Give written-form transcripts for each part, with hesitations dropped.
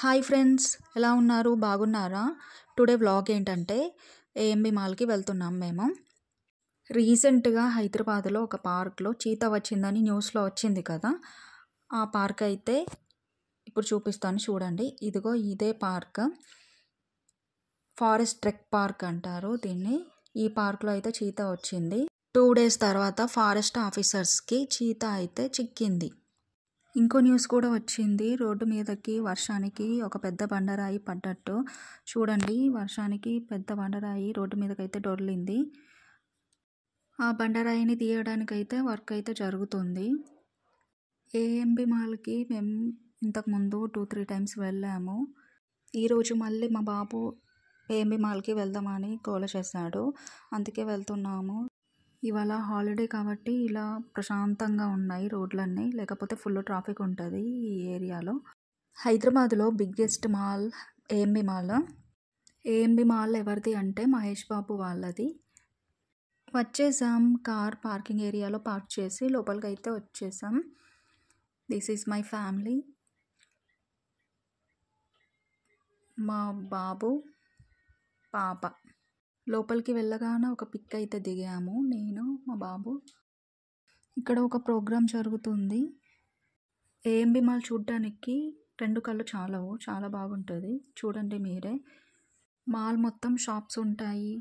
Hi friends, ఎలా ఉన్నారు? బాగున్నారా? టుడే వ్లాగ్ ఏంటంటే ఏఎంబి మాల్కి వెళ్తున్నాం మేము. రీసెంట్గా హైదరాబాద్లో ఒక పార్క్లో చీతా వచ్చిందని న్యూస్లో వచ్చింది కదా. ఆ పార్క్ అయితే ఇప్పుడు చూపిస్తాను చూడండి. ఇదిగో ఇదే పార్క్, ఫారెస్ట్ ట్రెక్ పార్క్ అంటారు దీన్ని. ఈ పార్క్లో అయితే చీతా వచ్చింది. 2 days తర్వాత ఫారెస్ట్ ఆఫీసర్స్కి చీతా అయితే చిక్కింది. ఇంకో న్యూస్ కూడా వచ్చింది. రోడ్డు మీదకి వర్షానికి ఒక పెద్ద బండరాయి పడ్డట్టు. చూడండి, వర్షానికి పెద్ద బండరాయి రోడ్డు మీదకైతే డొర్లింది. ఆ బండరాయిని తీయడానికైతే వర్క్ అయితే జరుగుతుంది. ఏఎంబి మాల్కి మేము ఇంతకుముందు 2-3 times వెళ్ళాము. ఈరోజు మళ్ళీ మా బాబు ఏఎంబి మాల్కి వెళ్దామని గోల చేశాడు, అందుకే వెళ్తున్నాము. ఇవాళ హాలిడే కాబట్టి ఇలా ప్రశాంతంగా ఉన్నాయి రోడ్లన్నీ, లేకపోతే ఫుల్ ట్రాఫిక్ ఉంటుంది ఈ ఏరియాలో. హైదరాబాద్లో biggest mall AMB mall. AMB mall ఎవరిది అంటే మహేష్ బాబు వాళ్ళది. వచ్చేసాం, కార్ పార్కింగ్ ఏరియాలో పార్క్ చేసి లోపలికి అయితే వచ్చేసాం. దిస్ ఈజ్ మై ఫ్యామిలీ, మా బాబు, పాప. లోపలికి వెళ్ళగానే ఒక పిక్ అయితే దిగాము, నేను మా బాబు. ఇక్కడ ఒక ప్రోగ్రాం జరుగుతుంది. ఏఎంబి మాల్ చూడ్డానికి 2 కళ్ళు చాలవు, చాలా బాగుంటుంది. చూడండి మీరే. మాల్ మొత్తం షాప్స్ ఉంటాయి,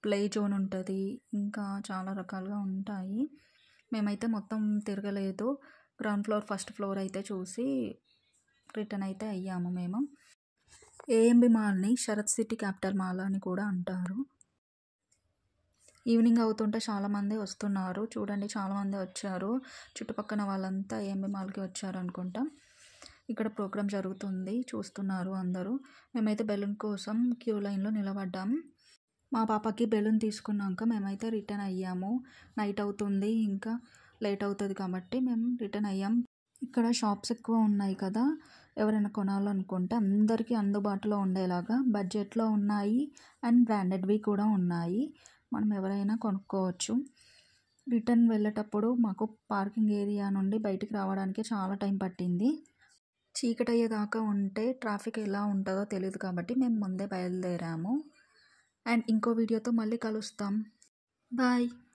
ప్లే జోన్ ఉంటుంది, ఇంకా చాలా రకాలుగా ఉంటాయి. మేమైతే మొత్తం తిరగలేదు, గ్రౌండ్ ఫ్లోర్ ఫస్ట్ ఫ్లోర్ అయితే చూసి రిటర్న్ అయితే అయ్యాము మేము. ఏఎంబి మాల్ని శరత్ సిటీ క్యాపిటల్ మాల్ అని కూడా అంటారు. ఈవినింగ్ అవుతుంటే చాలామంది వస్తున్నారు. చూడండి, చాలామంది వచ్చారు. చుట్టుపక్కల వాళ్ళంతా ఏఎంబి మాల్కి వచ్చారు అనుకుంటా. ఇక్కడ ప్రోగ్రామ్ జరుగుతుంది, చూస్తున్నారు అందరూ. మేమైతే బెలూన్ కోసం క్యూ లైన్లో నిలబడ్డాం. మా పాపకి బెలూన్ తీసుకున్నాక మేమైతే రిటర్న్ అయ్యాము. నైట్ అవుతుంది, ఇంకా లేట్ అవుతుంది కాబట్టి మేము రిటర్న్ అయ్యాం. ఇక్కడ షాప్స్ ఎక్కువ ఉన్నాయి కదా, ఎవరైనా కొనాలనుకుంటే అందరికీ అందుబాటులో ఉండేలాగా బడ్జెట్లో ఉన్నాయి అండ్ బ్రాండెడ్వి కూడా ఉన్నాయి. మనం ఎవరైనా కొనుక్కోవచ్చు. రిటర్న్ వెళ్ళేటప్పుడు మాకు పార్కింగ్ ఏరియా నుండి బయటికి రావడానికి చాలా టైం పట్టింది. చీకటి అయ్యేదాకా ఉంటే ట్రాఫిక్ ఎలా ఉంటుందో తెలియదు కాబట్టి మేము ముందే బయలుదేరాము. అండ్ ఇంకో వీడియోతో మళ్ళీ కలుస్తాం. బాయ్.